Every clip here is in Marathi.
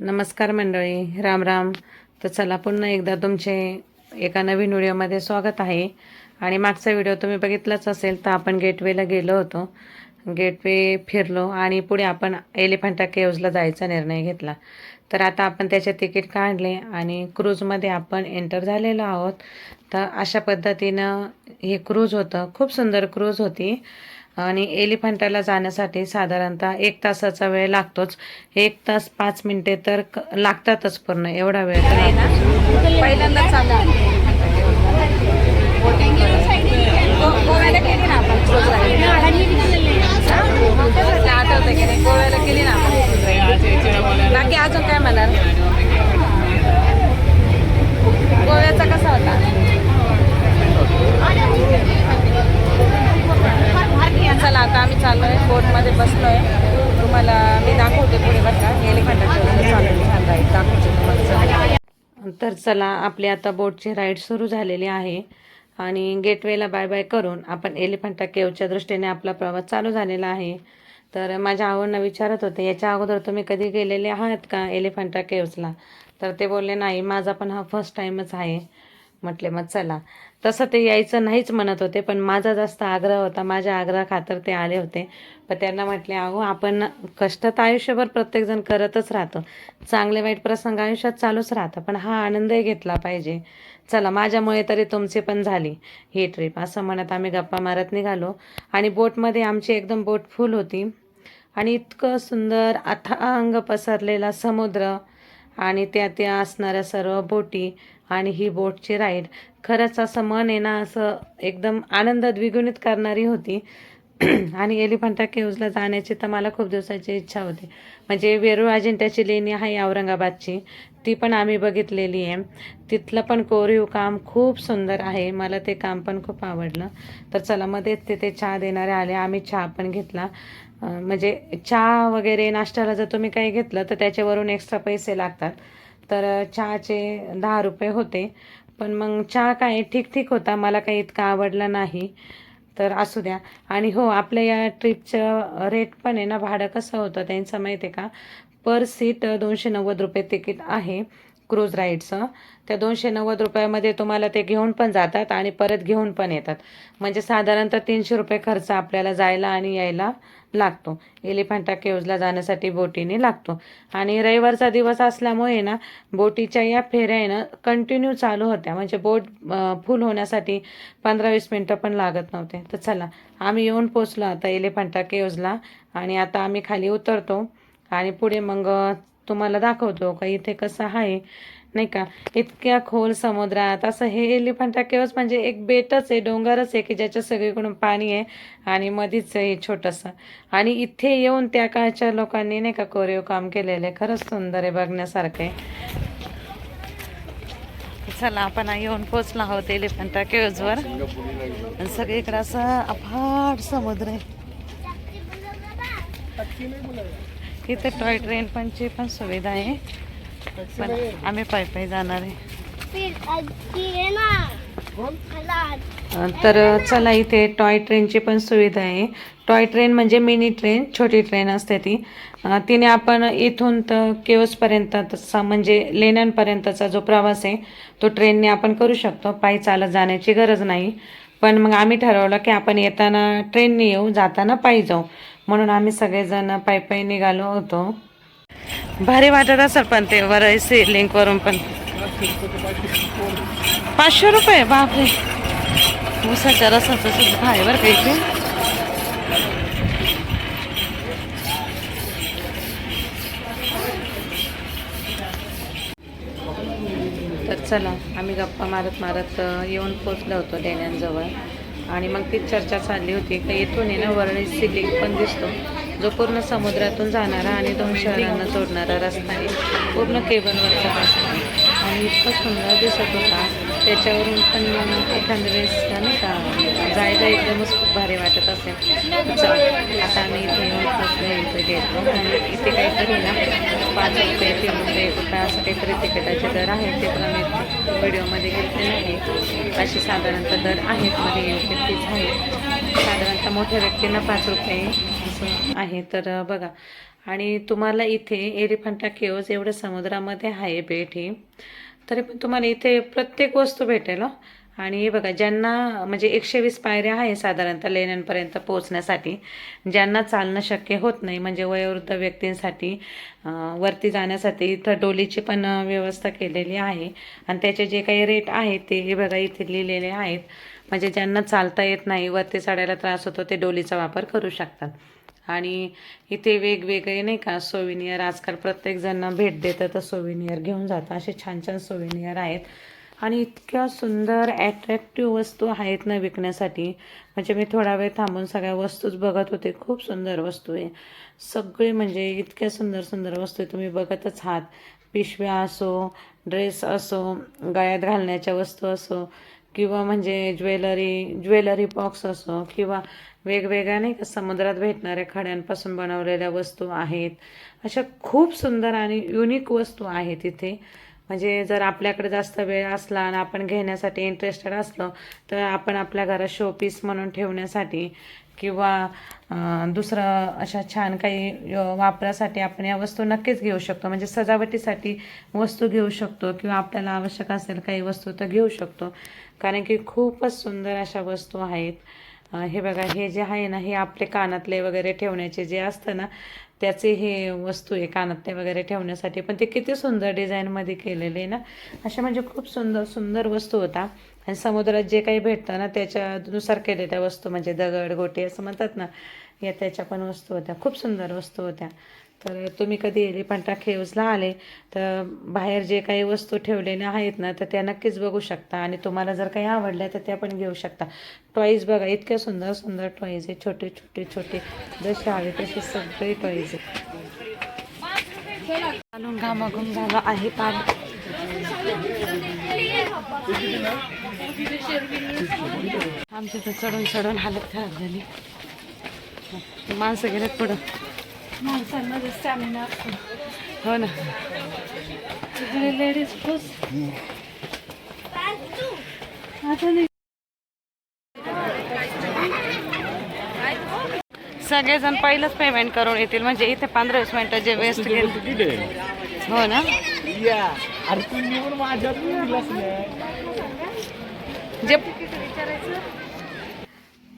नमस्कार मंडळी, राम राम. तर चला पुन्हा एकदा तुमचे एका नवीन व्हिडिओमध्ये स्वागत आहे. आणि मागचा व्हिडिओ तुम्ही बघितलाच असेल. तर आपण गेटवेला गेलो होतो, गेटवे फिरलो आणि पुढे आपण एलिफंटा केव्जला जायचा निर्णय घेतला. तर आता आपण त्याचे तिकीट काढले आणि क्रूजमध्ये आपण एंटर झालेलो आहोत. तर अशा पद्धतीनं हे क्रूज होतं, खूप सुंदर क्रूज होती. आणि एलिफंटाला जाण्यासाठी साधारणतः 1 तासाचा वेळ लागतोच. 1 तास 5 मिनिटे तर लागतातच, पूर्ण एवढा वेळ तर लागतोच. पहिल्यांदा गोव्याला केली ना आपण आठवतं की नाही, गोव्याला केली ना आपण. बाकी अजून काय म्हणाल, गोव्याचा कसा होता? चला आता आम्ही चाललोय, बोटमध्ये बसलोय. तुम्हाला मी दाखवते पुढे बरं का, एलिफंटाच्या चालू छान राहील, दाखवते तुम्हाला. तर चला, आपली आता बोटची राईड सुरू झालेली आहे आणि गेटवेला बाय बाय करून आपण एलिफंटा केव्जच्या दृष्टीने आपला प्रवास चालू झालेला आहे. तर माझ्या आवडीनं विचारत होते, याच्या अगोदर तुम्ही कधी गेलेले आहात का एलिफंटा केव्जला? तर ते बोलले नाही, माझा पण हा फर्स्ट टाईमच आहे. म्हटले मग चला. तसं ते यायचं नाहीच म्हणत होते, पण माझा जास्त आग्रह होता, माझ्या आग्रह खातर ते आले होते. पण त्यांना म्हटले, अहो आपण कष्ट तर आयुष्यभर प्रत्येकजण करतच राहतो, चांगले वाईट प्रसंग आयुष्यात चालूच राहतं, पण हा आनंदही घेतला पाहिजे. चला, माझ्यामुळे तरी तुमची पण झाली ही ट्रिप, असं म्हणत आम्ही गप्पा मारत निघालो. आणि बोटमध्ये आमची एकदम बोट फुल होती आणि इतकं सुंदर अथांग पसरलेला समुद्र आणि त्या असणाऱ्या सर्व बोटी आणि ही बोटची राईड खरंच असं मन आहे ना, असं एकदम आनंद द्विगुणित करणारी होती. आणि एलिफंटा केव्जला जाण्याची तर मला खूप दिवसाची इच्छा होती. म्हणजे वेरूळ अजिंठ्याची लेणी आहे औरंगाबादची, ती पण आम्ही बघितलेली आहे. तिथलं पण कोरीव काम खूप सुंदर आहे, मला ते काम पण खूप आवडलं. तर चला, मध्येच तिथे चहा देणारे आले, आम्ही चहा पण घेतला. म्हणजे चहा वगैरे नाश्त्याला जर तुम्ही काही घेतलं तर त्याच्यावरून एक्स्ट्रा पैसे लागतात. तर चहाचे 10 रुपये होते. पण मग चहा काय ठीक ठीक होता, मला काही इतका आवडला नाही. तर असू द्या. आणि हो, आपल्या या ट्रिपचं रेट पण आहे ना, भाडं कसं होतं त्यांचं माहिती आहे का? पर सीट 290 रुपये तिकीट आहे क्रूज राईडचं. त्या 290 रुपयामध्ये तुम्हाला ते घेऊन पण जातात आणि परत घेऊन पण येतात. म्हणजे साधारणतः 300 रुपये खर्च आपल्याला जायला आणि यायला लागतो, एलिफंटा केव्जला जाण्यासाठी बोटीने लागतो. आणि रविवारचा दिवस असल्यामुळे ना, बोटीच्या या फेऱ्या आहे ना कंटिन्यू चालू होत्या. म्हणजे बोट फुल होण्यासाठी 15-20 मिनटं पण लागत नव्हते. तर चला, आम्ही येऊन पोचलो आता एलिफंटा केव्जला आणि आता आम्ही खाली उतरतो आणि पुढे मग तुम्हाला दाखवतो का इथे कसं आहे, नाही का. इतक्या खोल समुद्रात असं हे एलिफंटा केव्ज म्हणजे एक बेटच आहे, डोंगरच आहे की ज्याच्या सगळीकडून पाणी आहे आणि मध्येच आहे छोटंसं. आणि इथे येऊन त्या काळच्या लोकांनी नाही का कोरीव काम केलेलं आहे, खरंच सुंदर आहे, बघण्यासारखं आहे. चला, आपण येऊन पोचलो आहोत एलिफंटा केव्जवर. सगळीकडे असं अफाट समुद्र आहे. इथे टॉय ट्रेन ची पण सुविधा आहे, पण आम्ही पायी पायी जाणार आहे. तर चला, इथे टॉय ट्रेनची पण सुविधा आहे. टॉय ट्रेन म्हणजे मिनी ट्रेन, छोटी ट्रेन असते ती. तिने आपण इथून तर केव्जपर्यंतचा म्हणजे लेण्यांपर्यंतचा जो प्रवास आहे तो ट्रेनने आपण करू शकतो, पायी चालत जाण्याची गरज नाही. पण मग आम्ही ठरवलं की आपण येताना ट्रेनने येऊ, जाताना पायी जाऊ, म्हणून आम्ही सगळेजण पायी पायी निघालो होतो. भारी वाटत असेल पण ते वरळी लिंकवरून पण 500 रुपये, बापरे. ऊसाच्या रसाचं सुद्धा आहे बरं का इथे. तर चला, आम्ही गप्पा मारत मारत येऊन पोचलो होतो लेण्यांजवळ. आणि मग ती चर्चा चालली होती की इथून आहे ना वरळी सी लिंक पण दिसतो, जो पूर्ण समुद्रातून जाणारा आणि 2 शहरांना जोडणारा रस्ता आहे, पूर्ण केबलवरचा रस्ता आहे. आणि इतकं सुंदर दिसत होता, त्याच्यावरून पण एखाद्या वेळेस नाही का जायला एकदमच खूप भारी वाटत असेल. चला, आता आम्ही इथे येऊन पोचलो, इथे घेतलो आणि इथे काहीतरी ना 5 रुपये 3 रुपये असं काहीतरी तिकिटाचे दर आहेत. ते पण आम्ही व्हिडिओमध्ये घेतले नाही. असे साधारणतः दर आहेत, मध्ये योग्य फीज आहे. साधारणतः मोठ्या व्यक्तींना 5 रुपये असं आहे. तर बघा, आणि तुम्हाला इथे एलिफंटा केव्ज एवढं समुद्रामध्ये आहे बेट ही, तरी पण तुम्हाला इथे प्रत्येक वस्तू भेटेल हो. आणि हे बघा, ज्यांना म्हणजे 120 पायऱ्या आहे साधारणतः लेण्यांपर्यंत पोहोचण्यासाठी, ज्यांना चालणं शक्य होत नाही म्हणजे वयोवृद्ध व्यक्तींसाठी वरती जाण्यासाठी इथं डोलीची पण व्यवस्था केलेली आहे. आणि त्याचे जे काही रेट आहेत ते हे बघा इथे लिहिलेले आहेत. म्हणजे ज्यांना चालता येत नाही, वरती चढायला त्रास होतो, ते डोलीचा वापर करू शकतात. आणि इथे वेगवेगळे नाही का सोविनियर आजकाल प्रत्येकजण भेट देतं तर सोविनियर घेऊन जातं. असे छान छान सोविनियर आहेत. आणि इतक्या सुंदर ॲट्रॅक्टिव्ह वस्तू आहेत ना विकण्यासाठी. म्हणजे मी थोडा वेळ थांबून सगळ्या वस्तूच बघत होते. खूप सुंदर वस्तू आहे सगळे, म्हणजे इतक्या सुंदर सुंदर वस्तू आहे, तुम्ही बघतच आहात. पिशव्या असो, ड्रेस असो, गळ्यात घालण्याच्या वस्तू असो, किंवा म्हणजे ज्वेलरी बॉक्स असो, किंवा वेगवेगळ्या नाही का समुद्रात भेटणाऱ्या खड्यांपासून बनवलेल्या वस्तू आहेत. अशा खूप सुंदर आणि युनिक वस्तू आहेत इथे. म्हणजे जर आपल्याकडे जास्त वेळ असला आणि आपण घेण्यासाठी इंटरेस्टेड असलो, तर आपण आपल्या घरात शोपीस म्हणून ठेवण्यासाठी किंवा दुसरं अशा छान काही वापरासाठी आपण या वस्तू नक्कीच घेऊ शकतो. म्हणजे सजावटीसाठी वस्तू घेऊ शकतो किंवा आपल्याला आवश्यक असेल काही वस्तू तर घेऊ शकतो. कारण की खूपच सुंदर अशा वस्तू आहेत. हे बघा, हे जे आहे ना, हे आपले कानातले वगैरे ठेवण्याचे जे असतं ना, त्याचे हे वस्तू आहे कानातले वगैरे ठेवण्यासाठी. पण ते किती सुंदर डिझाईनमध्ये केलेले ना. अशा म्हणजे खूप सुंदर सुंदर वस्तू होता. आणि समुद्रात जे काही भेटतं ना त्याच्यानुसार केलेल्या वस्तू, म्हणजे दगड गोटे असं म्हणतात ना, या त्याच्या पण वस्तू होत्या. खूप सुंदर वस्तू होत्या. तर तुम्ही कधी एलिफंटा केव्जला आले तर बाहेर जे काही वस्तू ठेवलेल्या आहेत ना, तर त्या नक्कीच बघू शकता. आणि तुम्हाला जर काही आवडल्या तर त्या पण घेऊ शकता. टॉईज बघा, इतके सुंदर सुंदर टॉईज आहे. छोटे छोटे छोटे जसे हवे तसे सगळे टॉईज आहे. चालून घामाघूम झालं आहे पाणी. आमच्या तर चढून चढून हालत खराब झाली. माणसं गेलेत पुढं. माणसांमध्ये स्टॅमिना असतो. हो ना. तिकडे लेडीज खुश. आता नाही. सगळेजण पहिलंच पेमेंट करून येतील, म्हणजे इथे 15-20 मिनिटं जे वेस्ट गेले. हो ना. जे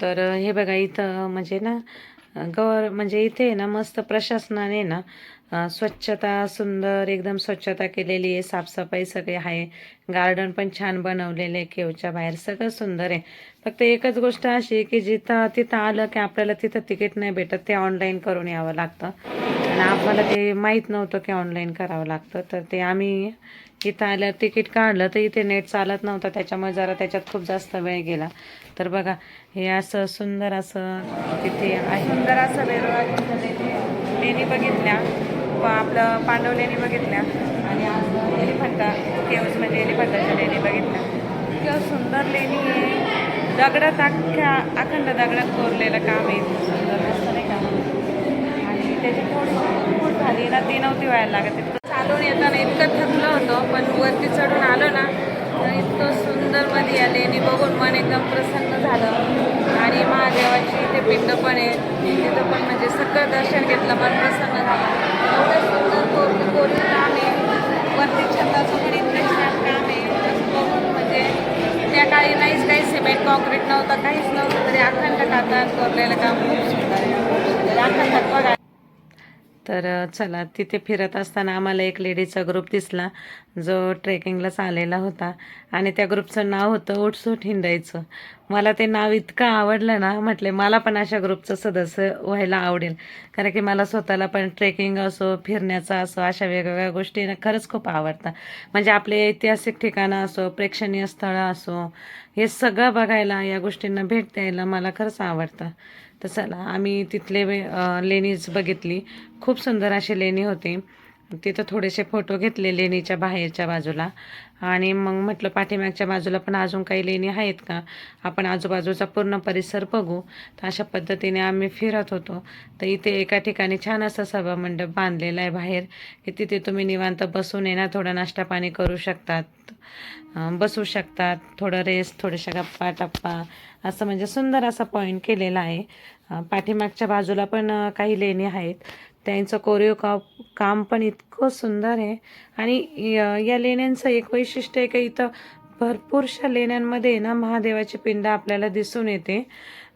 तर हे बघा इथं म्हणजे ना म्हणजे इथे ना मस्त प्रशासनाने ना स्वच्छता, सुंदर एकदम स्वच्छता केलेली आहे. साफसफाई सगळी आहे. गार्डन पण छान बनवलेले आहे. केवच्या बाहेर सगळं सुंदर आहे. फक्त एकच गोष्ट अशी आहे की तिथं आलं की आपल्याला तिथं तिकीट नाही भेटत, ते ऑनलाईन करून यावं लागतं. आणि आम्हाला ते माहीत नव्हतं की ऑनलाईन करावं लागतं. तर ते आम्ही इथं आल्यावर तिकीट काढलं तर इथे नेट चालत नव्हतं, त्याच्यामुळे जरा त्याच्यात खूप जास्त वेळ गेला. तर बघा, हे असं सुंदर असं तिथे आहे. सुंदर असं वेगळा लेणी बघितल्या, आपलं पांडवलेणी बघितल्या, आणि आज एलिफंटा केव्ज म्हणजे एलिफंटाच्या लेणी बघितल्या. इतक्या सुंदर लेणी आहे. दगडात अखंड दगडात कोरलेलं काम आहे. सुंदर मस्त नाही का. आणि त्याची थोडी फूट झाली ना, ती नव्हती व्हायला लागत. इतकं चालून येताना इतकं थकलं होतं, पण वरती चढून आलो ना तर इतकं सुंदर मध्ये या लेणी बघून मन एकदम प्रसन्न झालं. आणि महादेवाची इथे पिंड पण आहे, तिथं पण म्हणजे सगळं दर्शन घेतलं, मन प्रसन्न झालं. एवढं सुंदर कोरीव काम आहे. वरती छताचं पण इतकं छान काम आहे. असं बघून म्हणजे त्या काळी नाहीच काही सिमेंट कॉन्क्रीट नव्हतं, काहीच नव्हतं, तरी अखंड कातात कोरलेलं काम खूप सुंदर आहे. खूप सुंदर अखंड बघा. तर चला, तिथे फिरत असताना आम्हाला एक लेडीचा ग्रुप दिसला जो ट्रेकिंगलाच आलेला होता. आणि त्या ग्रुपचं नाव होतं उठसूट हिंडायचं. मला ते नाव इतकं आवडलं ना, म्हटले मला पण अशा ग्रुपचं सदस्य व्हायला आवडेल. कारण की मला स्वतःला पण ट्रेकिंग असो, फिरण्याचं असो, अशा वेगवेगळ्या गोष्टी ना खरंच खूप आवडतात. म्हणजे आपले ऐतिहासिक ठिकाणं असो, प्रेक्षणीय स्थळं असो, हे सगळं बघायला, या गोष्टींना भेट द्यायला मला खरंच आवडतं. तर चला, आम्ही तिथले लेणीज बघितली. खूप सुंदर अशी लेणी होती. तिथं थोडेसे फोटो घेतले लेणीच्या बाहेरच्या बाजूला. आणि मग म्हटलं पाठीमागच्या बाजूला पण अजून काही लेणी आहेत का, आपण आजूबाजूचा पूर्ण परिसर बघू. तर अशा पद्धतीने आम्ही फिरत होतो. तर इथे एका ठिकाणी छान असा सभामंडप बांधलेला आहे बाहेर, की तिथे तुम्ही निवांत बसून ना थोडा नाश्ता पाणी करू शकतात, बसू शकतात, थोडं रेस्ट, थोड्याशा गप्पा टप्पा, असं म्हणजे सुंदर असा पॉईंट केलेला आहे. पाठीमागच्या बाजूला पण काही लेणी आहेत. त्यांचं कोरीव काम पण इतकं सुंदर आहे. आणि या लेण्यांचं एक वैशिष्ट्य आहे की इथं भरपूरशा लेण्यांमध्ये ना महादेवाची पिंड आपल्याला दिसून येते.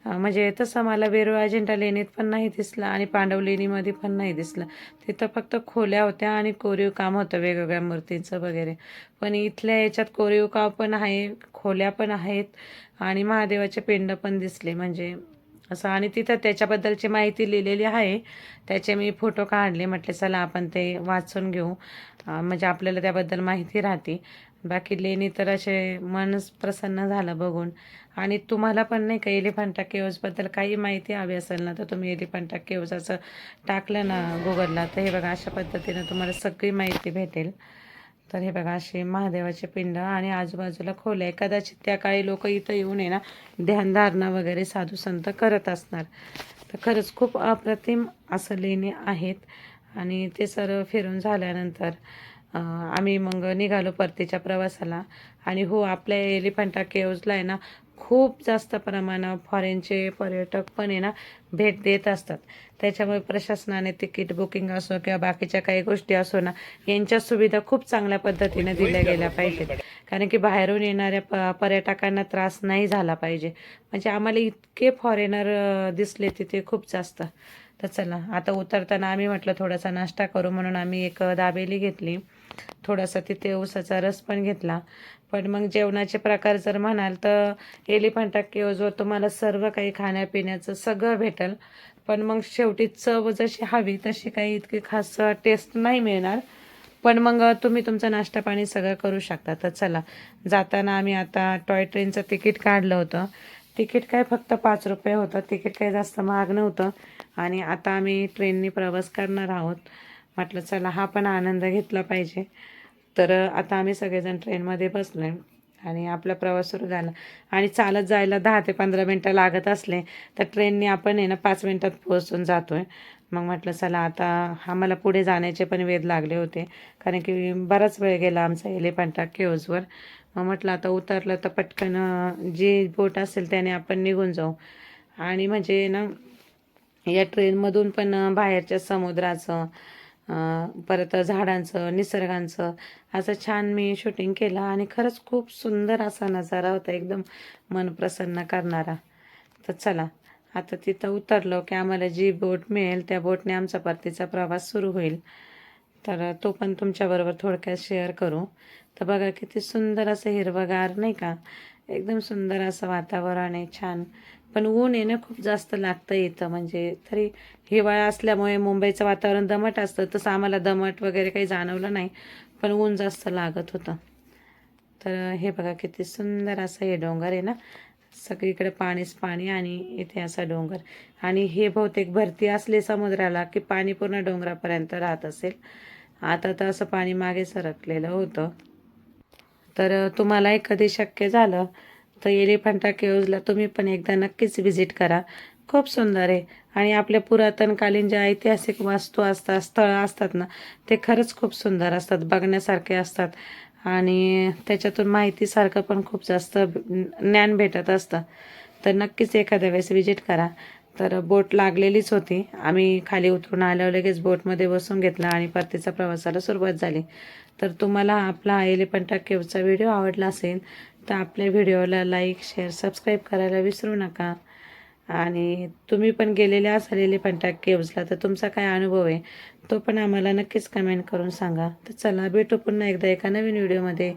म्हणजे तसं मला वेरूळ अजिंठा लेणीत पण नाही दिसलं आणि पांडव लेणीमध्ये पण नाही दिसलं. तिथं फक्त खोल्या होत्या आणि कोरीव काम होतं वेगवेगळ्या मूर्तींचं वगैरे. पण इथल्या याच्यात कोरीव काम पण आहे, खोल्या पण आहेत आणि महादेवाचे पिंड पण दिसले म्हणजे असं. आणि तिथं त्याच्याबद्दलची माहिती लिहिलेली आहे. त्याचे मी फोटो काढले. म्हटले चला आपण ते वाचून घेऊ, म्हणजे आपल्याला त्याबद्दल माहिती राहते. बाकी लेणी तर असे मनच प्रसन्न झालं बघून. आणि तुम्हाला पण नाही का एलिफंटा केव्जबद्दल काही माहिती हवी असेल ना, तर तुम्ही एलिफंटा केव्ज असं टाकलं ना गुगलला, तर हे बघा अशा पद्धतीनं तुम्हाला सगळी माहिती भेटेल. तर हे बघा असे महादेवाचे पिंड आणि आजूबाजूला खोल्या आहे. कदाचित त्या काळी लोक इथं येऊन आहे ना ध्यानधारणा वगैरे साधू संत करत असणार. तर खरंच खूप अप्रतिम असं लेणी आहेत. आणि ते सर्व फिरून झाल्यानंतर आम्ही मग निघालो परतीच्या प्रवासाला. आणि हो, आपल्या एलिफंटा केव्जला आहे ना खूप जास्त प्रमाणात फॉरेनचे पर्यटक पण आहे ना भेट देत असतात. त्याच्यामुळे प्रशासनाने तिकीट बुकिंग असो किंवा बाकीच्या काही गोष्टी असो ना, यांच्या सुविधा खूप चांगल्या पद्धतीने दिल्या गेल्या पाहिजेत. कारण की बाहेरून येणाऱ्या पर्यटकांना त्रास नाही झाला पाहिजे. म्हणजे आम्हाला इतके फॉरेनर दिसले तिथे खूप जास्त. तर चला आता उतरताना आम्ही म्हटलं थोडासा नाश्ता करू, म्हणून आम्ही एक दाबेली घेतली. थोडासा तिथे ऊसाचा रस पण घेतला. पण मग जेवणाचे प्रकार जर म्हणाल तर एलिफंटा केव्जवर तुम्हाला सर्व काही खाण्यापिण्याचं सगळं भेटेल. पण मग शेवटी चव जशी हवी तशी काही इतकी खास टेस्ट नाही मिळणार. पण मग तुम्ही तुमचं नाश्ता पाणी सगळं करू शकता. तर चला जाताना आम्ही आता टॉय ट्रेनचं तिकीट काढलं होतं. तिकीट काय फक्त 5 रुपये होतं. तिकीट काही जास्त महाग नव्हतं. आणि आता आम्ही ट्रेनने प्रवास करणार आहोत. म्हटलं चला हा पण आनंद घेतला पाहिजे. तर आता आम्ही सगळेजण ट्रेनमध्ये बसलो आहे आणि आपला प्रवास सुरू झाला. आणि चालत जायला 10 ते 15 मिनटं लागत असले तर ट्रेनने आपण आहे ना 5 मिनटात पोहोचून जातो आहे. मग म्हटलं चला आता आम्हाला पुढे जाण्याचे पण वेध लागले होते, कारण की बराच वेळ गेला आमचा एलिफंटा केव्जवर. मग म्हटलं आता उतरलं तर पटकन जी बोट असेल त्याने आपण निघून जाऊ. आणि म्हणजे ना या ट्रेनमधून पण बाहेरच्या समुद्राचं परत झाडांचं निसर्गाचं असं छान मी शूटिंग केलं. आणि खरंच खूप सुंदर असा नजारा होता, एकदम मन प्रसन्न करणारा. तर चला आता तिथं उतरलो की आम्हाला जी बोट मिळेल त्या बोटने आमचा परतीचा प्रवास सुरू होईल. तर तो पण तुमच्याबरोबर थोडक्यात शेअर करू. तर बघा किती सुंदर असं हिरवंगार नाही का, एकदम सुंदर असं वातावरण आहे, छान. पण ऊन आहे ना खूप जास्त लागतं इथं. म्हणजे तरी हिवाळा असल्यामुळे मुंबईचं वातावरण दमट असतं, तसं आम्हाला दमट वगैरे काही जाणवलं नाही, पण ऊन जास्त लागत होतं. तर हे बघा किती सुंदर असं हे डोंगर आहे ना, सगळीकडे पाणीच पाणी आणि इथे असा डोंगर. आणि हे बहुतेक भरती असले समुद्राला की पाणी पूर्ण डोंगरापर्यंत राहत असेल. आता तर असं पाणी मागे सरकलेलं होतं. तर तुम्हालाही कधी शक्य झालं तर एलिफंटा केव्जला तुम्ही पण एकदा नक्कीच व्हिजिट करा. खूप सुंदर आहे. आणि आपल्या पुरातनकालीन ज्या ऐतिहासिक वास्तू असतात, स्थळं असतात ना, ते खरंच खूप सुंदर असतात, बघण्यासारखे असतात. आणि त्याच्यातून माहितीसारखं पण खूप जास्त ज्ञान भेटत असतं. तर नक्कीच एखाद्या वेळेस व्हिजिट करा. तर बोट लागलेलीच होती. आम्ही खाली उतरून आल्यावर लगेच बोटमध्ये बसून घेतलं आणि परतीच्या प्रवासाला सुरुवात झाली. तर तुम्हाला आपला हा एलिफंटा केव्जचा व्हिडिओ आवडला असेल तर आपल्या व्हिडिओला लाईक, शेअर, सबस्क्राईब करायला विसरू नका. आणि तुम्ही पण गेलेले असाल एलिफंटा केव्जला तर तुमचा काय अनुभव आहे तो पण आम्हाला नक्कीच कमेंट करून सांगा. तर चला भेटू पुन्हा एकदा एका नवीन व्हिडिओमध्ये.